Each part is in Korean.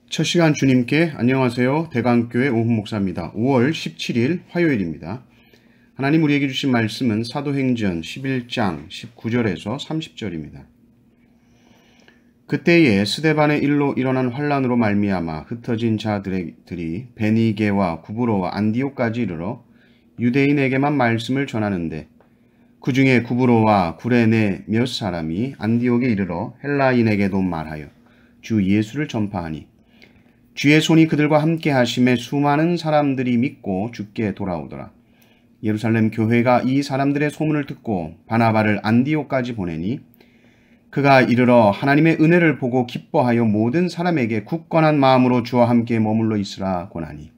첫 시간 주님께 안녕하세요. 대강교회 오훈 목사입니다. 5월 17일 화요일입니다. 하나님 우리에게 주신 말씀은 사도행전 11장 19절에서 30절입니다. 그때에 스데반의 일로 일어난 환란으로 말미암아 흩어진 자들이 베니게와 구브로와 안디옥까지 이르러 유대인에게만 말씀을 전하는데 그 중에 구브로와 구레네 몇 사람이 안디옥에 이르러 헬라인에게도 말하여 주 예수를 전파하니 주의 손이 그들과 함께 하심에 수많은 사람들이 믿고 주께 돌아오더라. 예루살렘 교회가 이 사람들의 소문을 듣고 바나바를 안디옥까지 보내니 그가 이르러 하나님의 은혜를 보고 기뻐하여 모든 사람에게 굳건한 마음으로 주와 함께 머물러 있으라 권하니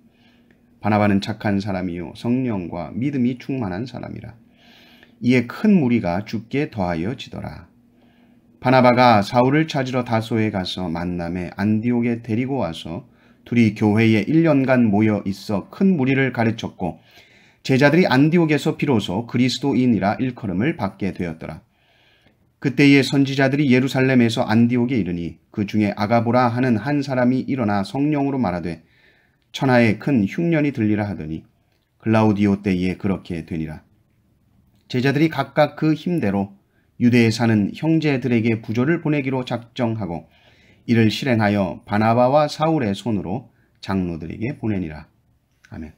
바나바는 착한 사람이요 성령과 믿음이 충만한 사람이라. 이에 큰 무리가 주께 더하여 지더라. 바나바가 사울을 찾으러 다소에 가서 만남에 안디옥에 데리고 와서 둘이 교회에 1년간 모여 있어 큰 무리를 가르쳤고 제자들이 안디옥에서 비로소 그리스도인이라 일컬음을 받게 되었더라. 그때의 선지자들이 예루살렘에서 안디옥에 이르니 그 중에 아가보라 하는 한 사람이 일어나 성령으로 말하되 천하에 큰 흉년이 들리라 하더니 글라우디오 때에 그렇게 되니라. 제자들이 각각 그 힘대로 유대에 사는 형제들에게 부조를 보내기로 작정하고 이를 실행하여 바나바와 사울의 손으로 장로들에게 보내니라. 아멘.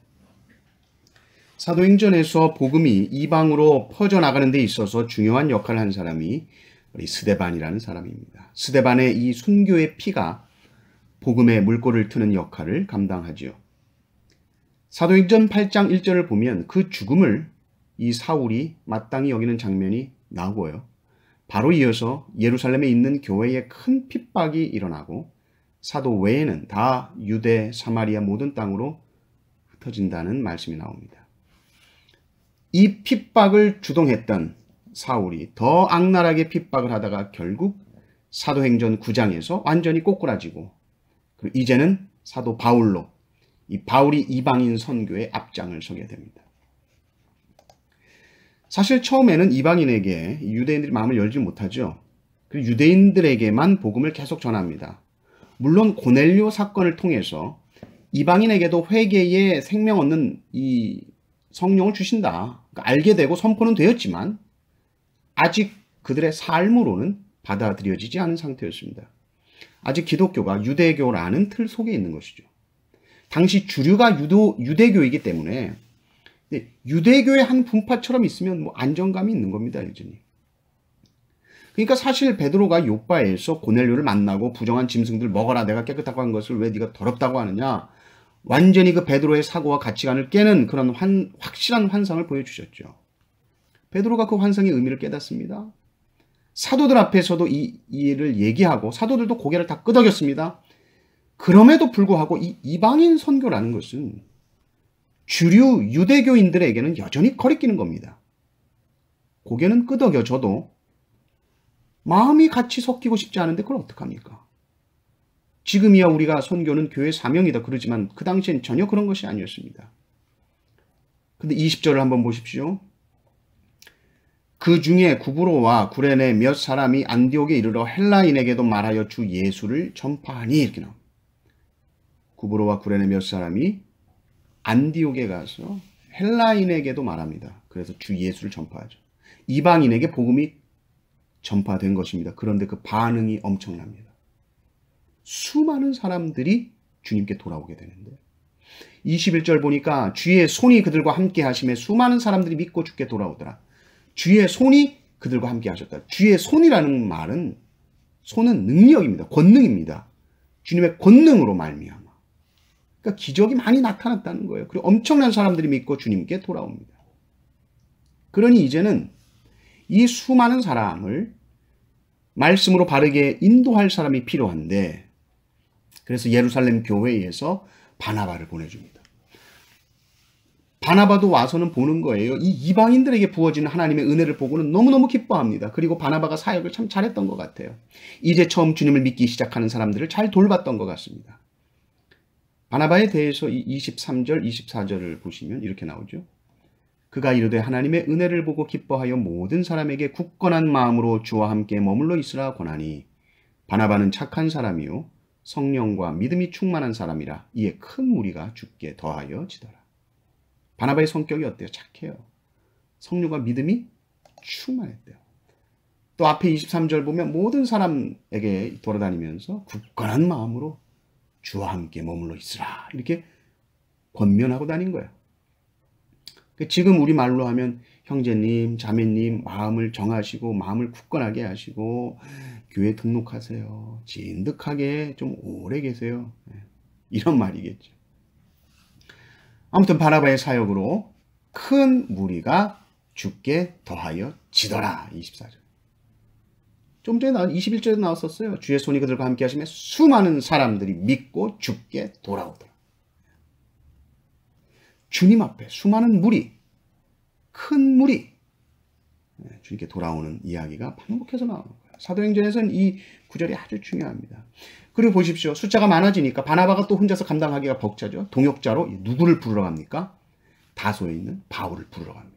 사도행전에서 복음이 이방으로 퍼져나가는 데 있어서 중요한 역할을 한 사람이 우리 스데반이라는 사람입니다. 스데반의 이 순교의 피가 복음의 물꼬를 트는 역할을 감당하지요. 사도행전 8장 1절을 보면 그 죽음을 이 사울이 마땅히 여기는 장면이 나오고요. 바로 이어서 예루살렘에 있는 교회에 큰 핍박이 일어나고 사도 외에는 다 유대, 사마리아 모든 땅으로 흩어진다는 말씀이 나옵니다. 이 핍박을 주동했던 사울이 더 악랄하게 핍박을 하다가 결국 사도행전 9장에서 완전히 꼬꾸라지고 그리고 이제는 사도 바울로 이 바울이 이방인 선교의 앞장을 서게 됩니다. 사실 처음에는 이방인에게 유대인들이 마음을 열지 못하죠. 그리고 유대인들에게만 복음을 계속 전합니다. 물론 고넬료 사건을 통해서 이방인에게도 회개의 생명 얻는 이 성령을 주신다. 그러니까 알게 되고 선포는 되었지만 아직 그들의 삶으로는 받아들여지지 않은 상태였습니다. 아직 기독교가 유대교라는 틀 속에 있는 것이죠. 당시 주류가 유대교이기 때문에 유대교의 한 분파처럼 있으면 뭐 안정감이 있는 겁니다, 여전히. 그러니까 사실 베드로가 요바에서 고넬료를 만나고 부정한 짐승들 먹어라, 내가 깨끗하고 한 것을 왜 네가 더럽다고 하느냐, 완전히 그 베드로의 사고와 가치관을 깨는 그런 확실한 환상을 보여주셨죠. 베드로가 그 환상의 의미를 깨닫습니다. 사도들 앞에서도 이 일을 얘기하고 사도들도 고개를 다 끄덕였습니다. 그럼에도 불구하고 이 이방인 선교라는 것은 주류 유대교인들에게는 여전히 거리끼는 겁니다. 고개는 끄덕여져도 마음이 같이 섞이고 싶지 않은데 그걸 어떡합니까? 지금이야 우리가 선교는 교회 사명이다 그러지만 그 당시엔 전혀 그런 것이 아니었습니다. 근데 20절을 한번 보십시오. 그 중에 구브로와 구레네 몇 사람이 안디옥에 이르러 헬라인에게도 말하여 주 예수를 전파하니 이렇게 나옵니다. 구브로와 구레네 몇 사람이 안디옥에 가서 헬라인에게도 말합니다. 그래서 주 예수를 전파하죠. 이방인에게 복음이 전파된 것입니다. 그런데 그 반응이 엄청납니다. 수많은 사람들이 주님께 돌아오게 되는데 21절 보니까 주의 손이 그들과 함께 하심에 수많은 사람들이 믿고 주께 돌아오더라. 주의 손이 그들과 함께 하셨다. 주의 손이라는 말은 손은 능력입니다. 권능입니다. 주님의 권능으로 말미암아. 그러니까 기적이 많이 나타났다는 거예요. 그리고 엄청난 사람들이 믿고 주님께 돌아옵니다. 그러니 이제는 이 수많은 사람을 말씀으로 바르게 인도할 사람이 필요한데 그래서 예루살렘 교회에서 바나바를 보내줍니다. 바나바도 와서는 보는 거예요. 이 이방인들에게 부어지는 하나님의 은혜를 보고는 너무너무 기뻐합니다. 그리고 바나바가 사역을 참 잘했던 것 같아요. 이제 처음 주님을 믿기 시작하는 사람들을 잘 돌봤던 것 같습니다. 바나바에 대해서 23절, 24절을 보시면 이렇게 나오죠. 그가 이르되 하나님의 은혜를 보고 기뻐하여 모든 사람에게 굳건한 마음으로 주와 함께 머물러 있으라 권하니 바나바는 착한 사람이요 성령과 믿음이 충만한 사람이라 이에 큰 무리가 죽게 더하여 지더라. 바나바의 성격이 어때요? 착해요. 성령과 믿음이 충만했대요. 또 앞에 23절 보면 모든 사람에게 돌아다니면서 굳건한 마음으로 주와 함께 머물러 있으라 이렇게 권면하고 다닌 거예요. 지금 우리 말로 하면 형제님, 자매님 마음을 정하시고 마음을 굳건하게 하시고 교회 등록하세요. 진득하게 좀 오래 계세요. 이런 말이겠죠. 아무튼 바나바의 사역으로 큰 무리가 죽게 더하여 지더라. 24절. 좀 전에 21절에 나왔었어요. 주의 손이 그들과 함께 하시며 수많은 사람들이 믿고 죽게 돌아오더라. 주님 앞에 수많은 무리, 큰 무리, 주님께 돌아오는 이야기가 반복해서 나오는 거예요. 사도행전에서는 이 구절이 아주 중요합니다. 그리고 보십시오. 숫자가 많아지니까 바나바가 또 혼자서 감당하기가 벅차죠. 동역자로 누구를 부르러 갑니까? 다소에 있는 바울을 부르러 갑니다.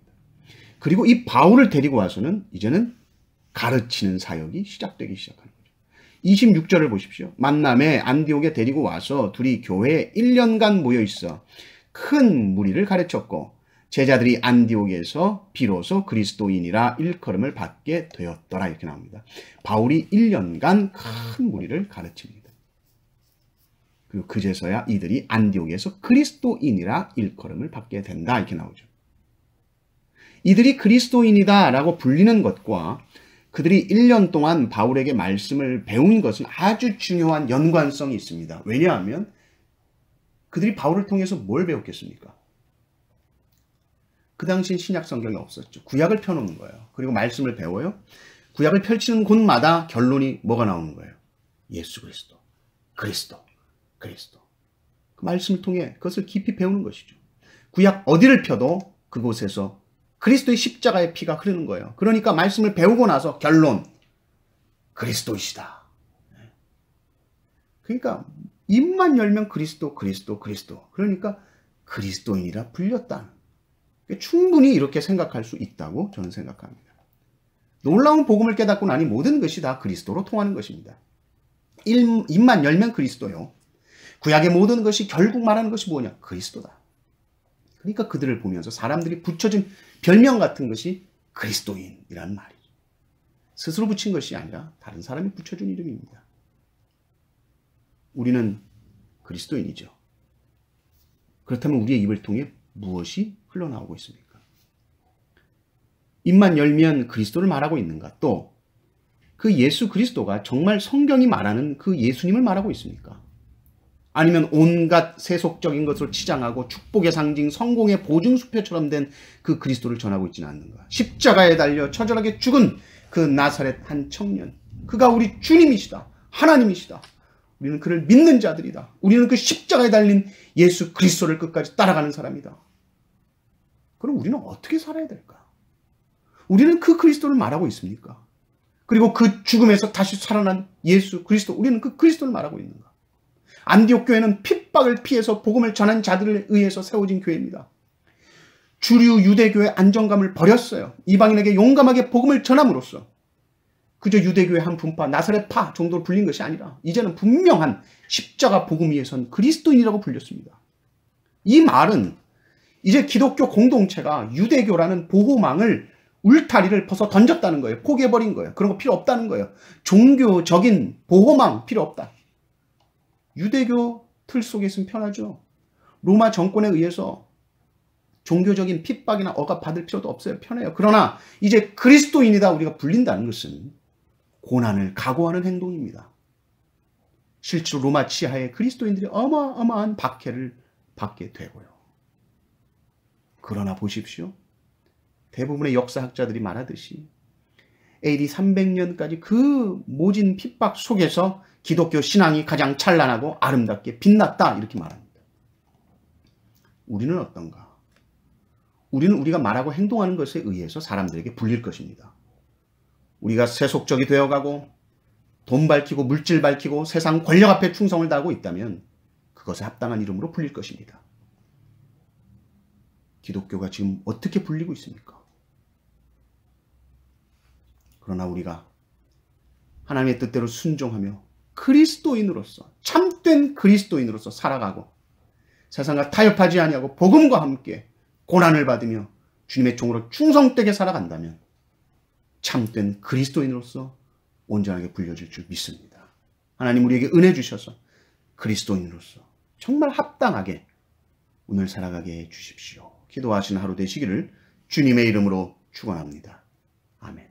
그리고 이 바울을 데리고 와서는 이제는 가르치는 사역이 시작되기 시작하는 거죠. 26절을 보십시오. 만남에 안디옥에 데리고 와서 둘이 교회에 1년간 모여 있어 큰 무리를 가르쳤고 제자들이 안디옥에서 비로소 그리스도인이라 일컬음을 받게 되었더라 이렇게 나옵니다. 바울이 1년간 큰 무리를 가르칩니다. 그리고 그제서야 이들이 안디옥에서 그리스도인이라 일컬음을 받게 된다 이렇게 나오죠. 이들이 그리스도인이다 라고 불리는 것과 그들이 1년 동안 바울에게 말씀을 배운 것은 아주 중요한 연관성이 있습니다. 왜냐하면 그들이 바울을 통해서 뭘 배웠겠습니까? 그 당시엔 신약 성경이 없었죠. 구약을 펴놓는 거예요. 그리고 말씀을 배워요. 구약을 펼치는 곳마다 결론이 뭐가 나오는 거예요? 예수 그리스도, 그리스도, 그리스도. 그 말씀을 통해 그것을 깊이 배우는 것이죠. 구약 어디를 펴도 그곳에서 그리스도의 십자가의 피가 흐르는 거예요. 그러니까 말씀을 배우고 나서 결론, 그리스도이시다. 그러니까 입만 열면 그리스도, 그리스도, 그리스도. 그러니까 그리스도인이라 불렸다. 충분히 이렇게 생각할 수 있다고 저는 생각합니다. 놀라운 복음을 깨닫고 나니 모든 것이 다 그리스도로 통하는 것입니다. 입만 열면 그리스도요. 구약의 모든 것이 결국 말하는 것이 뭐냐? 그리스도다. 그러니까 그들을 보면서 사람들이 붙여준 별명 같은 것이 그리스도인이라는 말이죠. 스스로 붙인 것이 아니라 다른 사람이 붙여준 이름입니다. 우리는 그리스도인이죠. 그렇다면 우리의 입을 통해 무엇이 흘러나오고 있습니까? 입만 열면 그리스도를 말하고 있는가? 또 그 예수 그리스도가 정말 성경이 말하는 그 예수님을 말하고 있습니까? 아니면 온갖 세속적인 것을 치장하고 축복의 상징, 성공의 보증수표처럼 된 그 그리스도를 전하고 있지는 않는가? 십자가에 달려 처절하게 죽은 그 나사렛 한 청년, 그가 우리 주님이시다. 하나님이시다. 우리는 그를 믿는 자들이다. 우리는 그 십자가에 달린 예수 그리스도를 끝까지 따라가는 사람이다. 그럼 우리는 어떻게 살아야 될까? 우리는 그 그리스도를 말하고 있습니까? 그리고 그 죽음에서 다시 살아난 예수 그리스도, 우리는 그 그리스도를 말하고 있는가? 안디옥 교회는 핍박을 피해서 복음을 전한 자들에 의해서 세워진 교회입니다. 주류 유대교의 안정감을 버렸어요. 이방인에게 용감하게 복음을 전함으로써 그저 유대교의 한 분파, 나사렛파 정도로 불린 것이 아니라 이제는 분명한 십자가 복음 위에 선 그리스도인이라고 불렸습니다. 이 말은 이제 기독교 공동체가 유대교라는 보호망을, 울타리를 벗어 던졌다는 거예요. 포기해버린 거예요. 그런 거 필요 없다는 거예요. 종교적인 보호망 필요 없다. 유대교 틀 속에 있으면 편하죠. 로마 정권에 의해서 종교적인 핍박이나 억압 받을 필요도 없어요. 편해요. 그러나 이제 그리스도인이다 우리가 불린다는 것은 고난을 각오하는 행동입니다. 실제로 로마 치하에 그리스도인들이 어마어마한 박해를 받게 되고요. 그러나 보십시오. 대부분의 역사학자들이 말하듯이 AD 300년까지 그 모진 핍박 속에서 기독교 신앙이 가장 찬란하고 아름답게 빛났다 이렇게 말합니다. 우리는 어떤가? 우리는 우리가 말하고 행동하는 것에 의해서 사람들에게 불릴 것입니다. 우리가 세속적이 되어가고 돈 밝히고 물질 밝히고 세상 권력 앞에 충성을 다하고 있다면 그것에 합당한 이름으로 불릴 것입니다. 기독교가 지금 어떻게 불리고 있습니까? 그러나 우리가 하나님의 뜻대로 순종하며 그리스도인으로서 참된 그리스도인으로서 살아가고 세상과 타협하지 아니하고 복음과 함께 고난을 받으며 주님의 종으로 충성되게 살아간다면 참된 그리스도인으로서 온전하게 불려질 줄 믿습니다. 하나님 우리에게 은혜 주셔서 그리스도인으로서 정말 합당하게 오늘 살아가게 해 주십시오. 기도하시는 하루 되시기를 주님의 이름으로 축원합니다. 아멘.